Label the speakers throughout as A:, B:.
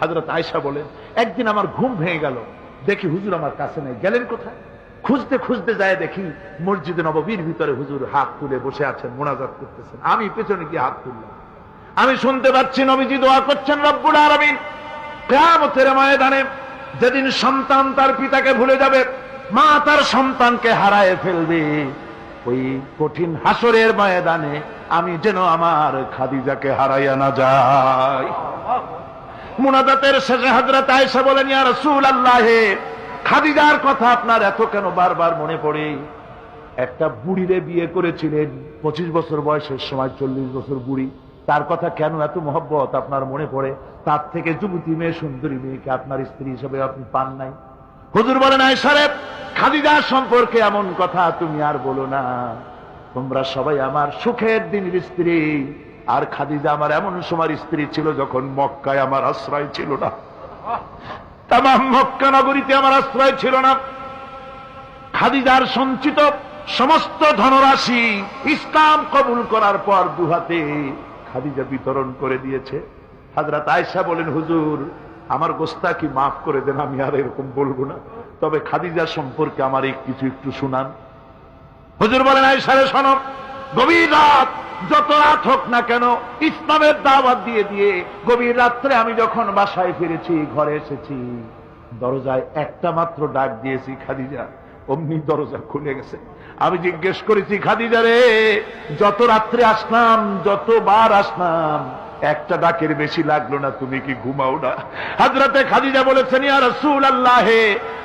A: হযরত আয়েশা বলেন, একদিন আমার ঘুম ভেঙে গেল, দেখি হুজুর আমার কাছে নেই। গেলেন কোথায়? খুঁজতে খুঁজতে যায় দেখি মসজিদে নববীর ভিতরে হুজুর হাত তুলে বসে আছেন, মোনাজাত করতেছেন। আমি পেছনে গিয়ে হাত তুললাম, আমি শুনতে পাচ্ছি নবীজি দোয়া করছেন, রব্বুল আলামিন কিয়ামতের ময়দানে যেদিন সন্তান তার পিতাকে ভুলে যাবে, মা তার সন্তানকে হারায় ফেলবে, ওই কঠিন হাসরের ময়দানে আমি যেন আমার খাদিজাকে হারাইয়া না যাই। মুনাজাতের শেষে হযরত আয়েশা বলেন, ইয়া রাসূলুল্লাহ, খাদিজার কথা আপনার এত কেন বারবার মনে পড়ে? একটা বুড়িরে বিয়ে করেছিলেন 25 বছর বয়সের সময়, 40 বছর বুড়ি, তার কথা কেন এত মহব্বত আপনার মনে পড়ে? তার থেকে যুবতী মেয়ে, সুন্দরী মেয়েকে আপনার স্ত্রী হিসেবে আপনি পান নাই? হুজুর বলেন, আয়েশা রে, খাদিজার সম্পর্কে এমন কথা তুমি আর বলো না। তোমরা সবাই আমার সুখের দিনের স্ত্রী, আর খাদিজা আমার এমন সময় স্ত্রী ছিল যখন মক্কায় আমার আশ্রয় ছিল না, তামাম মক্কা নগরীতে আমার আশ্রয় ছিল না। খাদিজার সঞ্চিত সমস্ত ধনরাশি ইসলাম কবুল করার পর দুহাতে খাদিজা বিতরণ করে দিয়েছে। হযরত আয়েশা বলেন, হুজুর আমার গোস্তাকি মাফ করে দেন, আমি আর এরকম বলবো না, তবে খাদিজা সম্পর্কে আমার কিছু একটু শুনান। হুজুর বলেন, আয়েশা রে শোনো, গভীর রাত, যত রাত হোক না কেন, ইসলামের দাওয়াত দিয়ে দিয়ে গভীর রাত্রে আমি যখন বাসায় ফিরেছি, ঘরে এসেছি, দরজায় একটা মাত্র ডাক দিয়েছি, খাদিজা, অমনি দরজা খুলে গেছে। আমি জিজ্ঞেস করেছি, খাদিজা রে, যত রাত্রে আসলাম, যতবার আসলাম, একটা ডাকের বেশি লাগলো না, তুমি কি ঘুমাও না? হযরতে খাদিজা বলেছেন, ইয়া রাসূলুল্লাহ,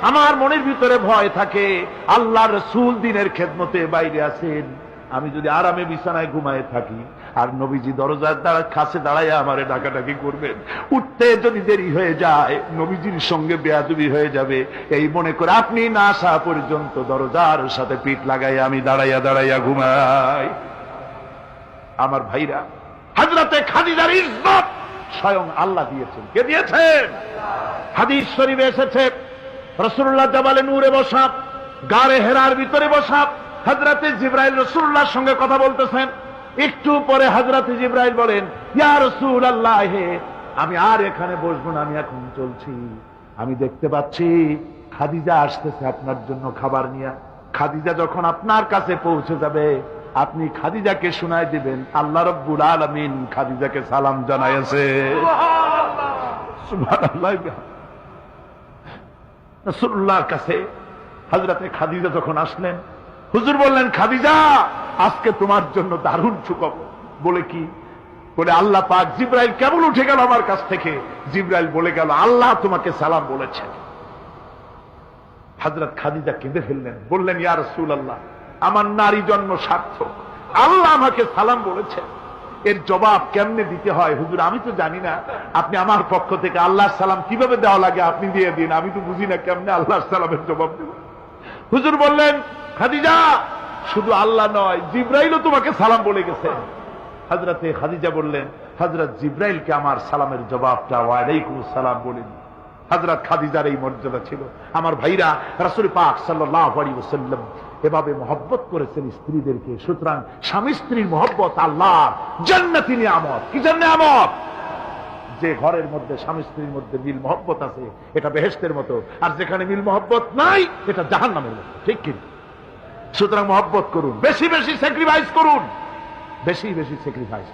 A: আমার মনের ভিতরে ভয় থাকে, আল্লাহর রাসূল দ্বীনের খেদমতে বাইরে আছেন, আমি যদি আরামে বিছানায় ঘুমায় থাকি আর নবীজি দরজার কাছে দাঁড়াইয়া আমারে ডাকাডাকি করবেন, উঠতে যদি দেরি হয়ে যায় নবীজির সঙ্গে বেয়াদবি হয়ে যাবে, এই মনে করে আপনি না আসা পর্যন্ত দরজার সাথে পিঠ লাগাইয়া আমি দাঁড়াইয়া দাঁড়াইয়া ঘুমাই। আমার ভাইরা, হযরতে খাদিজার ইজ্জত স্বয়ং আল্লাহ দিয়েছেন। কে দিয়েছেন? হাদিস শরীফে এসেছে, রাসূলুল্লাহ জাবালে নূরে বসা, গারে হেরার ভিতরে বসা, হযরতে জিবরাইল রাসূলুল্লাহর সঙ্গে কথা বলতেছেন। একটু পরে হযরতে জিবরাইল বলেন, ইয়া রাসূলুল্লাহ, আমি আর এখানে বসবো না, আমি এখন চলছি। আমি দেখতে পাচ্ছি খাদিজা আসতেছে আপনার জন্য খাবার নিয়ে। খাদিজা যখন আপনার কাছে পৌঁছে যাবে, আপনি খাদিজাকে শোনায় দিবেন, আল্লাহ রাব্বুল আলামিন খাদিজাকে সালাম জানাইছে। সুবহানাল্লাহ। রাসূলুল্লাহর কাছে হযরতে খাদিজা যখন আসলেন, হুজুর বললেন, খাদিজা, আজকে তোমার জন্য দারুণ সুখবর। বলে কি? বলে, আল্লাহ পাক জিবরাইল কেবল উঠে গেল আমার কাছ থেকে, জিবরাইল বলে গেল, আল্লাহ তোমাকে সালাম বলেছেন। হযরত খাদিজা কেঁদে ফেললেন, বললেন, ইয়া রাসূলুল্লাহ, আমার নারী জন্ম সার্থক, আল্লাহ আমাকে সালাম বলেছেন, এর জবাব কেমনে দিতে হয় হুজুর আমি তো জানি না, আপনি আমার পক্ষ থেকে আল্লাহর সালাম কিভাবে দেওয়া লাগে আপনি দিয়ে দিন, আমি তো বুঝি না কেমনে আল্লাহর সালামের জবাব দেব। হুজুর বললেন, খাদিজা, শুধু আল্লাহ নয়, জিবরাইলও তোমাকে সালাম বলে গেছে। হযরতে খাদিজা বললেন, হযরত জিবরাইলকে আমার সালামের জবাবটা ওয়ালাইকুম আসসালাম বলেন। হযরত খাদিজার এই মর্যাদা ছিল। আমার ভাইরা, রাসূল পাক সাল্লাল্লাহু আলাইহি ওয়াসাল্লাম এভাবে মহব্বত করেছেন স্ত্রীদেরকে। সুতরাং স্বামী স্ত্রীর মহব্বত আল্লাহর জান্নাতি নিয়ামত। কি নিয়ামত? যে ঘরের মধ্যে স্বামী স্ত্রীর মধ্যে মিল মহব্বত আছে, এটা বেহেশতের মতো, আর যেখানে মিল মহব্বত নাই, এটা জাহান্নামের মতো। ঠিক কি? সুতরাং মহব্বত করুন, বেশি বেশি স্যাক্রিফাইস করুন, বেশি বেশি স্যাক্রিফাইস।